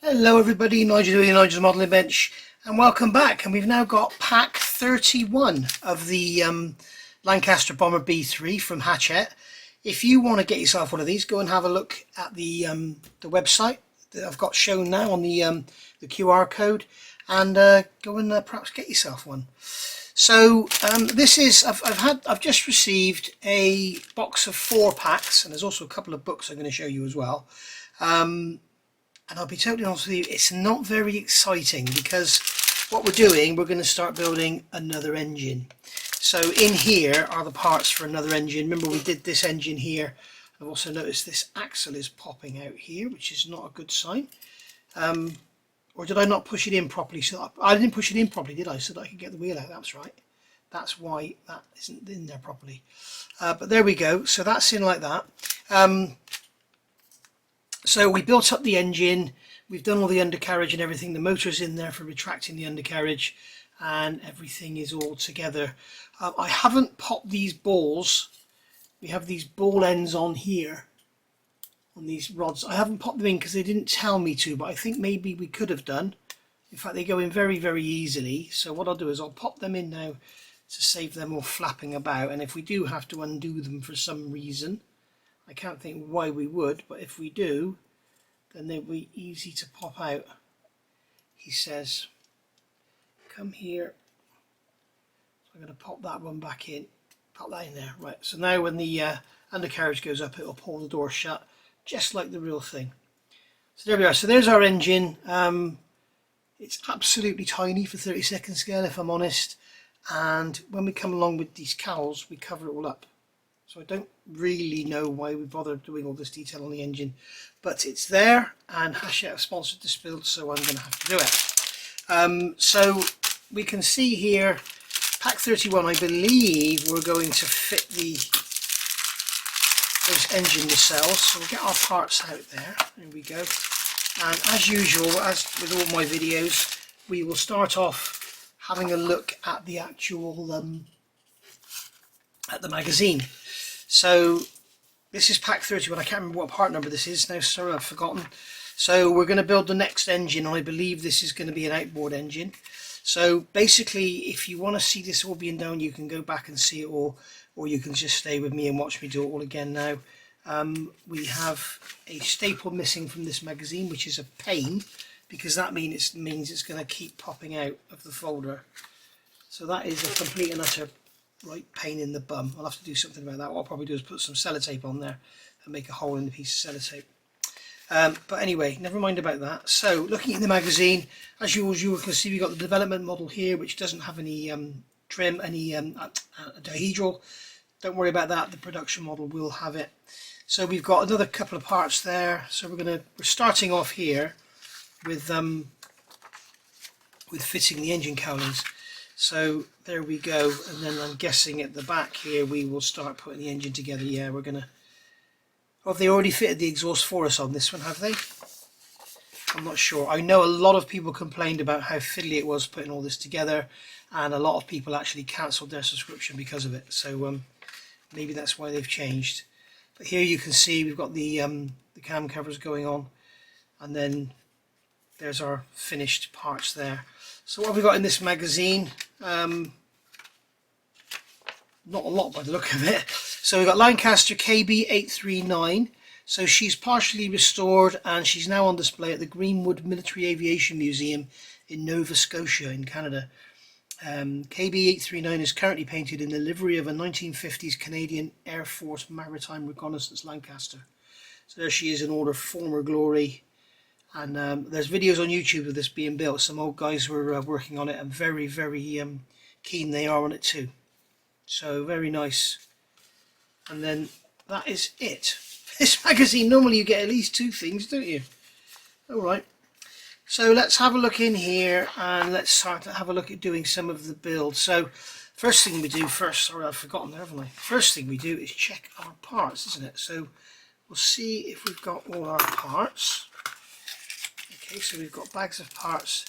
Hello everybody, Nigel doing Nigel's Modelling Bench, and welcome back. And we've now got pack 31 of the Lancaster Bomber B.III from Hachette. If you want to get yourself one of these, go and have a look at the website that I've got shown now on the QR code, and go and perhaps get yourself one. So this is I've just received a box of 4 packs, and there's also a couple of books I'm going to show you as well. And I'll be totally honest with you, it's not very exciting because what we're doing, we're going to start building another engine. So in here are the parts for another engine. Remember, we did this engine here. I've also noticed this axle is popping out here, which is not a good sign. Or did I not push it in properly? So I didn't push it in properly, did I? So that I could get the wheel out. That's right. That's why that isn't in there properly. But there we go. So that's in like that. So we built up the engine, we've done all the undercarriage and everything, the motor's in there for retracting the undercarriage, and everything is all together. I haven't popped these balls. We have these ball ends on here, on these rods. I haven't popped them in because they didn't tell me to, but I think maybe we could have done. In fact, they go in very, very easily. So what I'll do is I'll pop them in now to save them all flapping about, and if we do have to undo them for some reason, I can't think why we would, but if we do, then they'll be easy to pop out. He says, come here. So I'm going to pop that one back in, pop that in there. Right, so now when the undercarriage goes up, it'll pull the door shut, just like the real thing. So there we are. So there's our engine. It's absolutely tiny for 32nd scale, if I'm honest. And when we come along with these cowls, we cover it all up. So I don't really know why we bother doing all this detail on the engine, but it's there, and Hachette have sponsored this build, so I'm going to have to do it. So we can see here, pack 31, I believe we're going to fit those engine nacelles. So we'll get our parts out there. There we go. And as usual, as with all my videos, we will start off having a look at the actual at the magazine. So this is pack 31. I can't remember what part number this is now, sorry, I've forgotten. So we're going to build the next engine, and I believe this is going to be an outboard engine. So basically, if you want to see this all being done, you can go back and see it all, or you can just stay with me and watch me do it all again now. We have a staple missing from this magazine, which is a pain, because that means it's going to keep popping out of the folder. So that is a complete and utter right pain in the bum. I'll have to do something about that. What I'll probably do is put some sellotape on there and make a hole in the piece of sellotape. But anyway, never mind about that. So looking at the magazine, as you can see, we've got the development model here, which doesn't have any trim, any dihedral. Don't worry about that. The production model will have it. So we've got another couple of parts there. So we're starting off here with fitting the engine cowlings. So there we go, and then I'm guessing at the back here we will start putting the engine together. Yeah, we're gonna. Oh, have they already fitted the exhaust for us on this one, have they? I'm not sure. I know a lot of people complained about how fiddly it was putting all this together, and a lot of people actually cancelled their subscription because of it. So maybe that's why they've changed. But here you can see we've got the cam covers going on, and then there's our finished parts there. So what have we got in this magazine? Not a lot by the look of it. So we've got Lancaster KB839. So she's partially restored, and she's now on display at the Greenwood Military Aviation Museum in Nova Scotia in Canada. KB839 is currently painted in the livery of a 1950s Canadian Air Force Maritime Reconnaissance Lancaster. So there she is in all her former glory. And there's videos on YouTube of this being built. Some old guys were working on it, and very, very keen they are on it too. So very nice. And then that is it. This magazine, normally you get at least 2 things, don't you? Alright. So let's have a look in here, and let's start to have a look at doing some of the build. So first thing we do sorry, I've forgotten there, haven't I? First thing we do is check our parts, isn't it? So we'll see if we've got all our parts. Okay, so we've got bags of parts,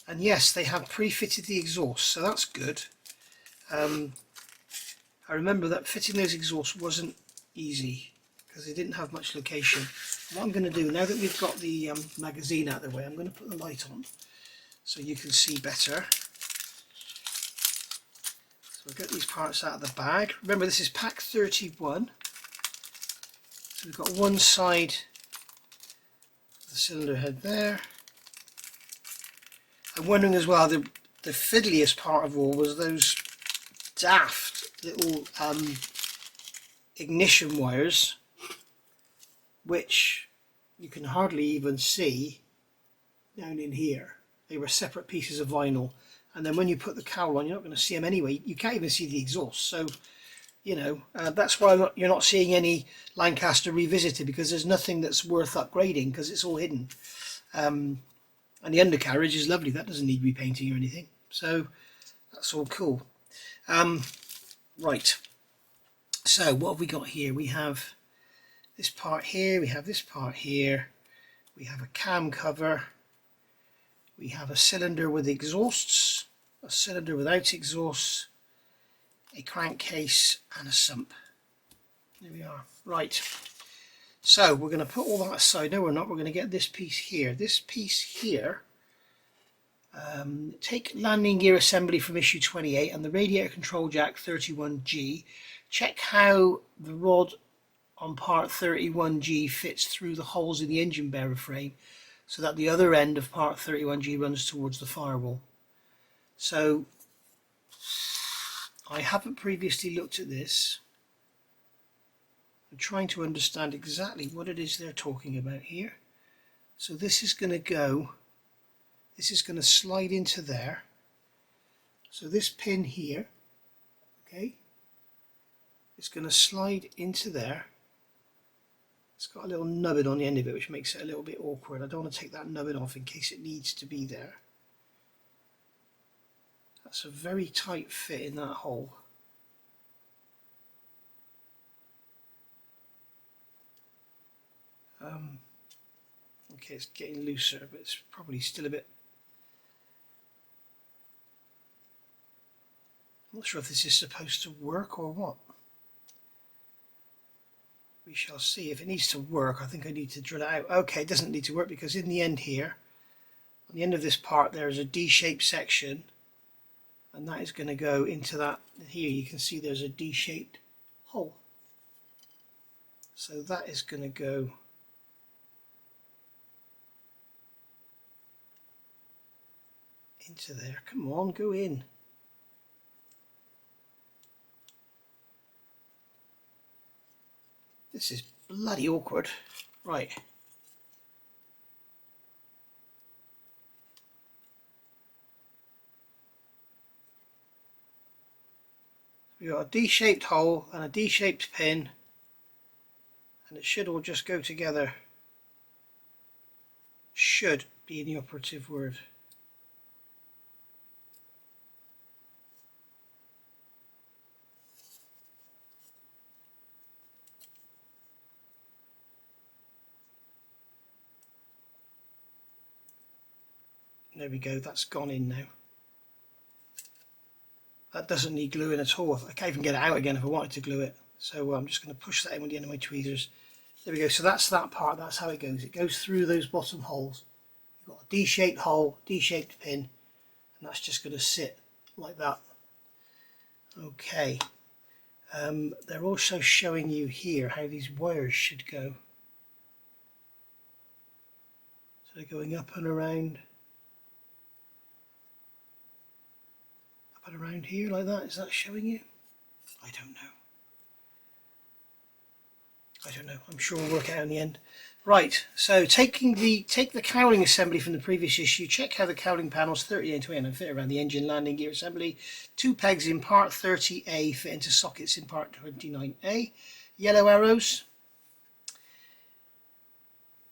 and yes, they have pre-fitted the exhaust, so that's good. I remember that fitting those exhausts wasn't easy because they didn't have much location. What I'm going to do, now that we've got the magazine out of the way, I'm going to put the light on so you can see better. So we'll get these parts out of the bag. Remember, this is pack 31. So we've got one side of the cylinder head there. I'm wondering as well, the fiddliest part of all was those daft little ignition wires, which you can hardly even see down in here. They were separate pieces of vinyl, and then when you put the cowl on, you're not going to see them anyway. You can't even see the exhaust. So, you know, that's why you're not seeing any Lancaster Revisited, because there's nothing that's worth upgrading because it's all hidden. And the undercarriage is lovely. That doesn't need repainting or anything. So that's all cool. Right. So what have we got here? We have this part here. We have this part here. We have a cam cover. We have a cylinder with exhausts, a cylinder without exhausts, a crankcase and a sump. There we are. Right. So we're going to put all that aside. No, we're not. We're going to get this piece here. This piece here. Take landing gear assembly from issue 28 and the radiator control jack 31G. Check how the rod on part 31G fits through the holes in the engine bearer frame so that the other end of part 31G runs towards the firewall. So I haven't previously looked at this. I'm trying to understand exactly what it is they're talking about here. So this is going to go, this is going to slide into there. So this pin here, okay, it's going to slide into there. It's got a little nubbin on the end of it, which makes it a little bit awkward. I don't want to take that nubbin off in case it needs to be there. That's a very tight fit in that hole. Okay, it's getting looser, but it's probably still a bit... I'm not sure if this is supposed to work or what. We shall see. If it needs to work, I think I need to drill it out. Okay, it doesn't need to work because in the end here, on the end of this part, there is a D-shaped section, and that is going to go into that. Here you can see there's a D-shaped hole. So that is going to go into there. Come on, go in. This is bloody awkward. Right. We've got a D-shaped hole and a D-shaped pin, and it should all just go together. Should be the operative word. There we go, that's gone in now. That doesn't need gluing at all. I can't even get it out again if I wanted to glue it. So I'm just going to push that in with the end of my tweezers. There we go, so that's that part, that's how it goes. It goes through those bottom holes. You've got a D-shaped hole, D-shaped pin, and that's just going to sit like that. Okay. They're also showing you here how these wires should go. So they're going up and around. Up and around here like that. Is that showing you? I don't know. I don't know. I'm sure we'll work it out in the end. Right, so take the cowling assembly from the previous issue, check how the cowling panels 38 and 29 fit around the engine landing gear assembly. 2 pegs in part 30A fit into sockets in part 29A. Yellow arrows.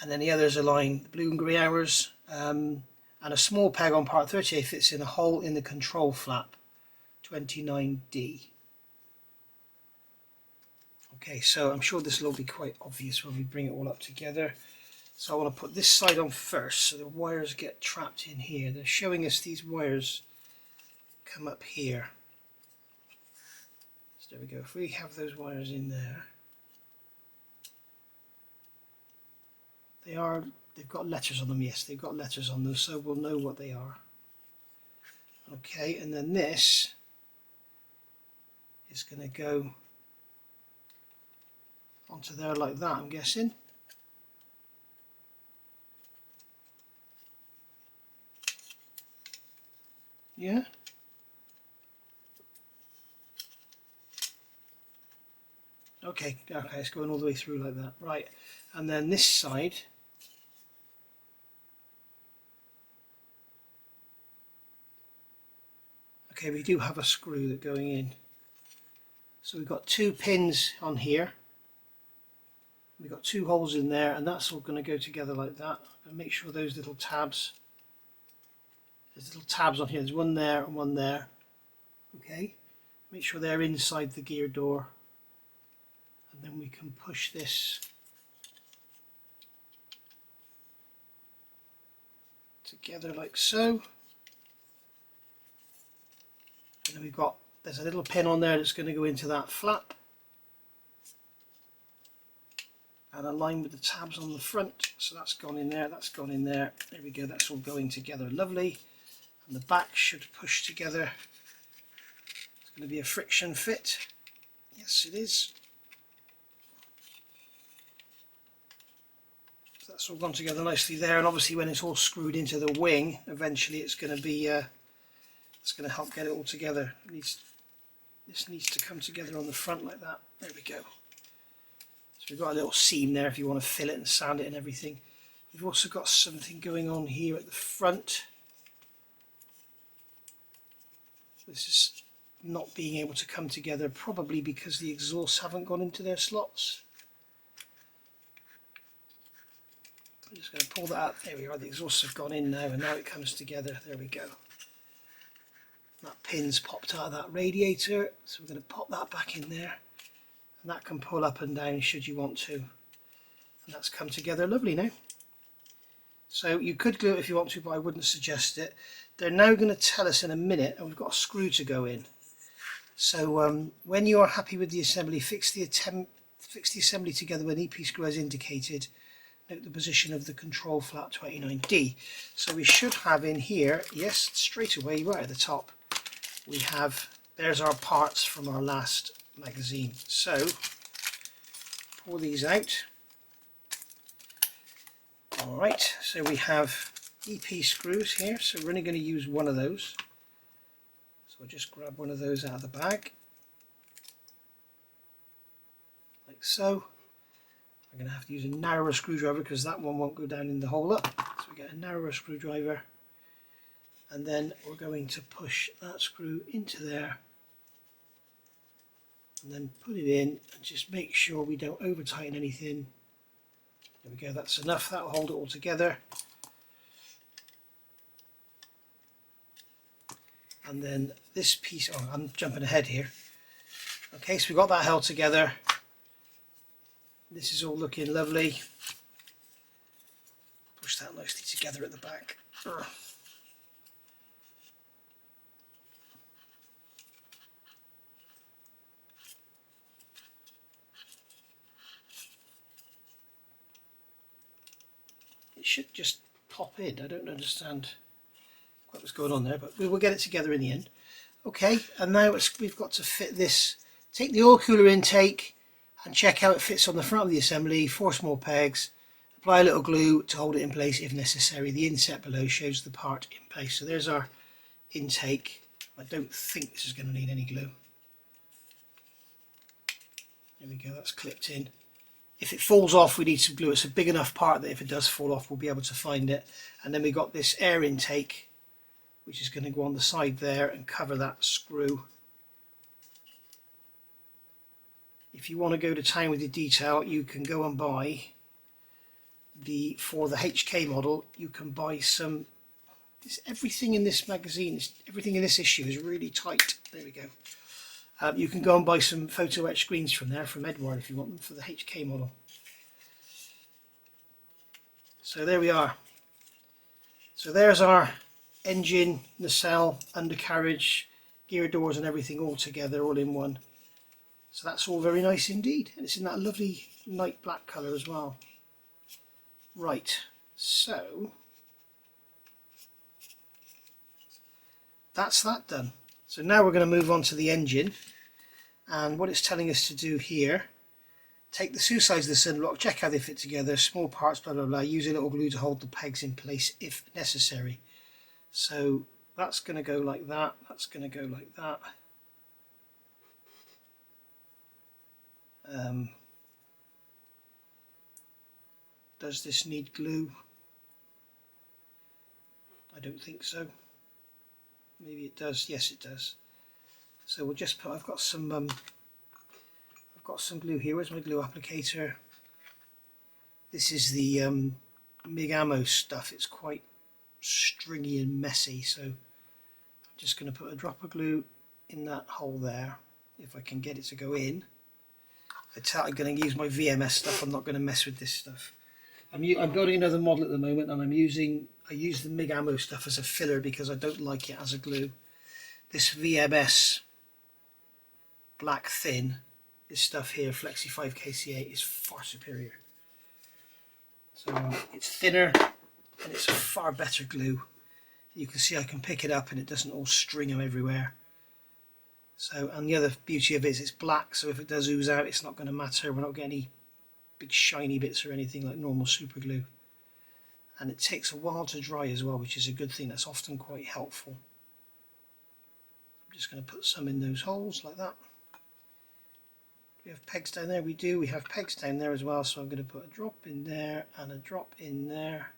And then the others align the blue and grey arrows. And a small peg on part 30A fits in a hole in the control flap, 29D. Okay, so I'm sure this will all be quite obvious when we bring it all up together. So I want to put this side on first so the wires get trapped in here. They're showing us these wires come up here. So there we go. If we have those wires in there, They've got letters on them. Yes, they've got letters on those, so we'll know what they are. Okay, and then this is going to go onto there like that, I'm guessing. Yeah. Okay, it's going all the way through like that. Right, and then this side, okay, we do have a screw that going in. So we've got 2 pins on here. We've got 2 holes in there, and that's all going to go together like that. And make sure those little tabs, there's little tabs on here. There's one there and one there. Okay, make sure they're inside the gear door. And then we can push this together like so. And then there's a little pin on there that's going to go into that flap and align with the tabs on the front. So that's gone in there, that's gone in there. There we go, that's all going together lovely. And the back should push together. It's going to be a friction fit. Yes, it is. So that's all gone together nicely there, and obviously when it's all screwed into the wing, eventually it's going to be it's going to help get it all together. This needs to come together on the front like that. There we go. So we've got a little seam there if you want to fill it and sand it and everything. We've also got something going on here at the front. This is not being able to come together, probably because the exhausts haven't gone into their slots. I'm just going to pull that out. There we are, the exhausts have gone in now, and now it comes together. There we go. That pin's popped out of that radiator, so we're going to pop that back in there, and that can pull up and down should you want to. And that's come together lovely now. So you could glue it if you want to, but I wouldn't suggest it. They're now going to tell us in a minute, and we've got a screw to go in. So when you are happy with the assembly, fix the assembly together with an EP screw as indicated. Note the position of the control flap 29D. So we should have in here, yes, straight away right at the top, we have, there's our parts from our last magazine. So pull these out. Alright, so we have EP screws here, so we're only going to use one of those. So I'll just grab one of those out of the bag, like so. I'm going to have to use a narrower screwdriver because that one won't go down in the hole up. So we get a narrower screwdriver, and then we're going to push that screw into there and then put it in, and just make sure we don't over tighten anything. There we go, that's enough, that'll hold it all together. And then this piece, oh, I'm jumping ahead here. Okay, so we've got that held together. This is all looking lovely. Push that nicely together at the back. It should just pop in. I don't understand quite what's going on there, but we will get it together in the end. Okay, and now we've got to fit this. Take the oil cooler intake and check how it fits on the front of the assembly. 4 small pegs. Apply a little glue to hold it in place if necessary. The inset below shows the part in place. So there's our intake. I don't think this is going to need any glue. There we go, that's clipped in. If it falls off, we need some glue. It's a big enough part that if it does fall off, we'll be able to find it. And then we've got this air intake, which is going to go on the side there and cover that screw. If you want to go to town with your detail, you can go and buy for the HK model, you can buy some, everything in this magazine, everything in this issue is really tight. There we go. You can go and buy some photo etch screens from there, from Edward, if you want them for the HK model. So there we are. So there's our engine, nacelle, undercarriage, gear doors and everything all together, all in one. So that's all very nice indeed. And it's in that lovely night black colour as well. Right, so that's that done. So now we're going to move on to the engine, and what it's telling us to do here, take the two sides of the cylinder block, check how they fit together, small parts, blah blah blah, use a little glue to hold the pegs in place if necessary. So that's going to go like that, that's going to go like that. Does this need glue? I don't think so. Maybe it does. Yes, it does. So we'll just put. I've got some glue here. Where's my glue applicator? This is the MIG ammo stuff. It's quite stringy and messy. So I'm just going to put a drop of glue in that hole there, if I can get it to go in. I'm going to use my VMS stuff. I'm not going to mess with this stuff. I'm building another model at the moment, and I use the MIG ammo stuff as a filler because I don't like it as a glue. This VMS black thin, this stuff here, Flexi 5 KCA, is far superior. So it's thinner and it's a far better glue. You can see I can pick it up and it doesn't all string them everywhere. So, and the other beauty of it is it's black, so if it does ooze out, it's not going to matter. We're not getting any big shiny bits or anything like normal super glue. And it takes a while to dry as well, which is a good thing. That's often quite helpful. I'm just going to put some in those holes like that. We have pegs down there. We do. We have pegs down there as well. So I'm going to put a drop in there and a drop in there.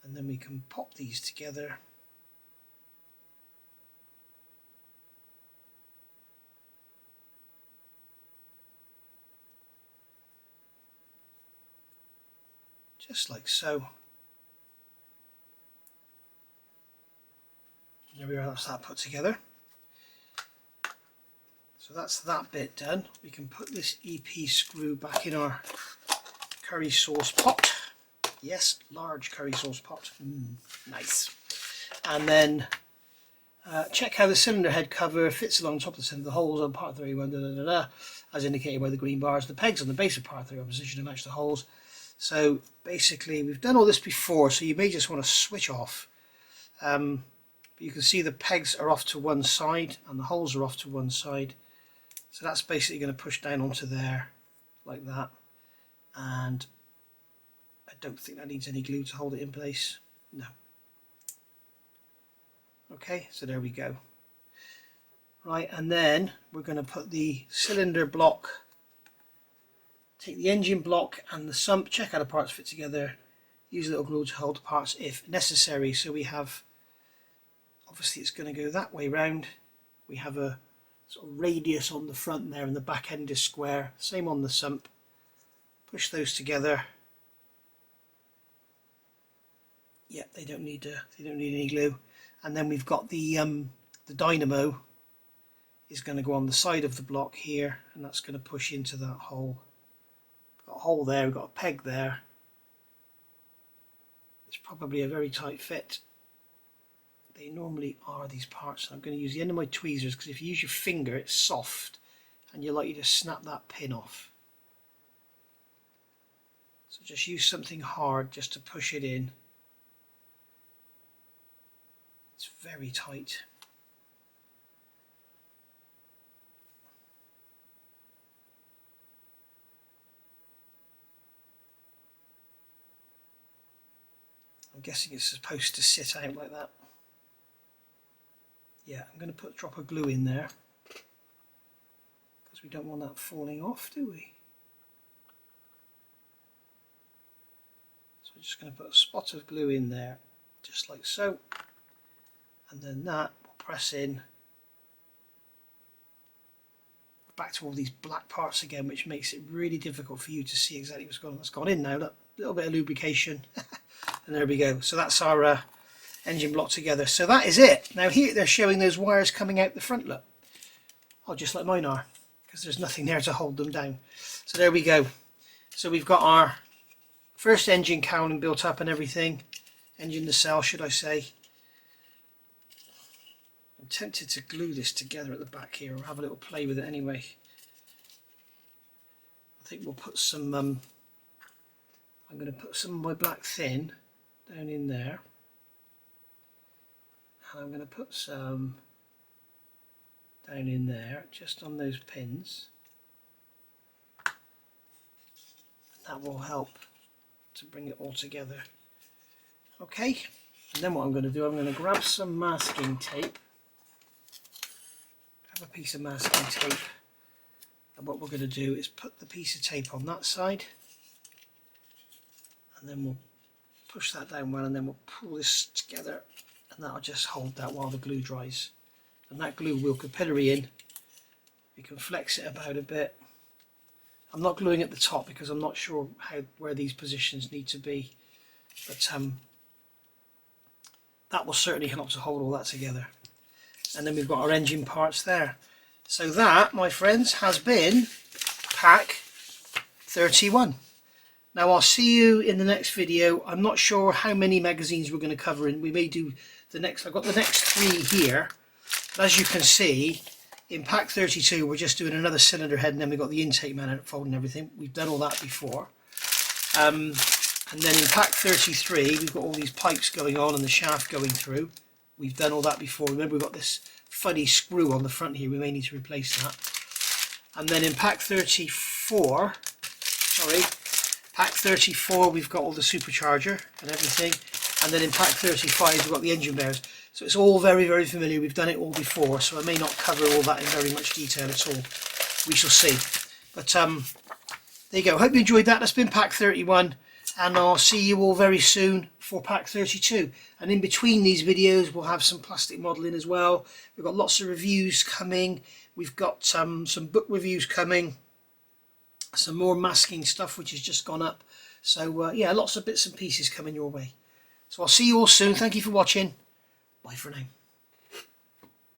And then we can pop these together. Just like so. There we are, that's that put together. So that's that bit done. We can put this EP screw back in our curry sauce pot. Yes, large curry sauce pot. Nice. And then check how the cylinder head cover fits along top of the cylinder. The holes on part 31, as indicated by the green bars. The pegs on the base of part 3 are positioned to match the holes. So basically we've done all this before, so you may just want to switch off. But you can see the pegs are off to one side and the holes are off to one side. So that's basically going to push down onto there like that. And I don't think that needs any glue to hold it in place. No. Okay, so there we go. Right, and then we're going to put the cylinder block, take the engine block and the sump, check how the parts fit together, use a little glue to hold the parts if necessary. So we have, obviously it's going to go that way round. We have a sort of radius on the front there and the back end is square. Same on the sump. Push those together. Yeah, they don't need any glue. And then we've got the dynamo is going to go on the side of the block here, and that's going to push into that hole. Got a hole there, we've got a peg there. It's probably a very tight fit. They normally are, these parts. I'm going to use the end of my tweezers because if you use your finger it's soft and you're likely to snap that pin off. So just use something hard just to push it in. It's very tight. I'm guessing it's supposed to sit out like that. Yeah, I'm going to drop a glue in there because we don't want that falling off, do we? So I'm just going to put a spot of glue in there, just like so. And then that will press in. Back to all these black parts again, which makes it really difficult for you to see exactly what's going on. That's gone in now, look, a little bit of lubrication. And there we go. So that's our engine block together. So that is it. Now here they're showing those wires coming out the front, look. Oh, just like mine are, because there's nothing there to hold them down. So there we go. So we've got our first engine cowling built up and everything. Engine nacelle, should I say. I'm tempted to glue this together at the back here, or have a little play with it anyway. I think we'll put some I'm going to put some of my black thin down in there, and I'm going to put some down in there just on those pins. That will help to bring it all together. Okay, and then what I'm going to do, I'm going to grab some masking tape, grab a piece of masking tape, and what we're going to do is put the piece of tape on that side, and then we'll push that down well, and then we'll pull this together, and that'll just hold that while the glue dries. And that glue will capillary in. You can flex it about a bit. I'm not gluing at the top because I'm not sure where these positions need to be, but that will certainly help to hold all that together. And then we've got our engine parts there. So that, my friends, has been pack 31. Now I'll see you in the next video. I'm not sure how many magazines we're going to cover, and we may do the next. I've got the next 3 here. But as you can see, in pack 32 we're just doing another cylinder head, and then we've got the intake manifold and everything. We've done all that before. And then in pack 33 we've got all these pipes going on and the shaft going through. We've done all that before. Remember, we've got this funny screw on the front here, we may need to replace that. And then in pack 34, pack 34 we've got all the supercharger and everything. And then in pack 35 we've got the engine bearings. So it's all very, very familiar. We've done it all before, so I may not cover all that in very much detail at all. We shall see. But there you go. Hope you enjoyed that. That's been pack 31. And I'll see you all very soon for pack 32. And in between these videos we'll have some plastic modelling as well. We've got lots of reviews coming. We've got some book reviews coming. Some more masking stuff which has just gone up. So yeah, lots of bits and pieces coming your way. So I'll see you all soon. Thank you for watching. Bye for now.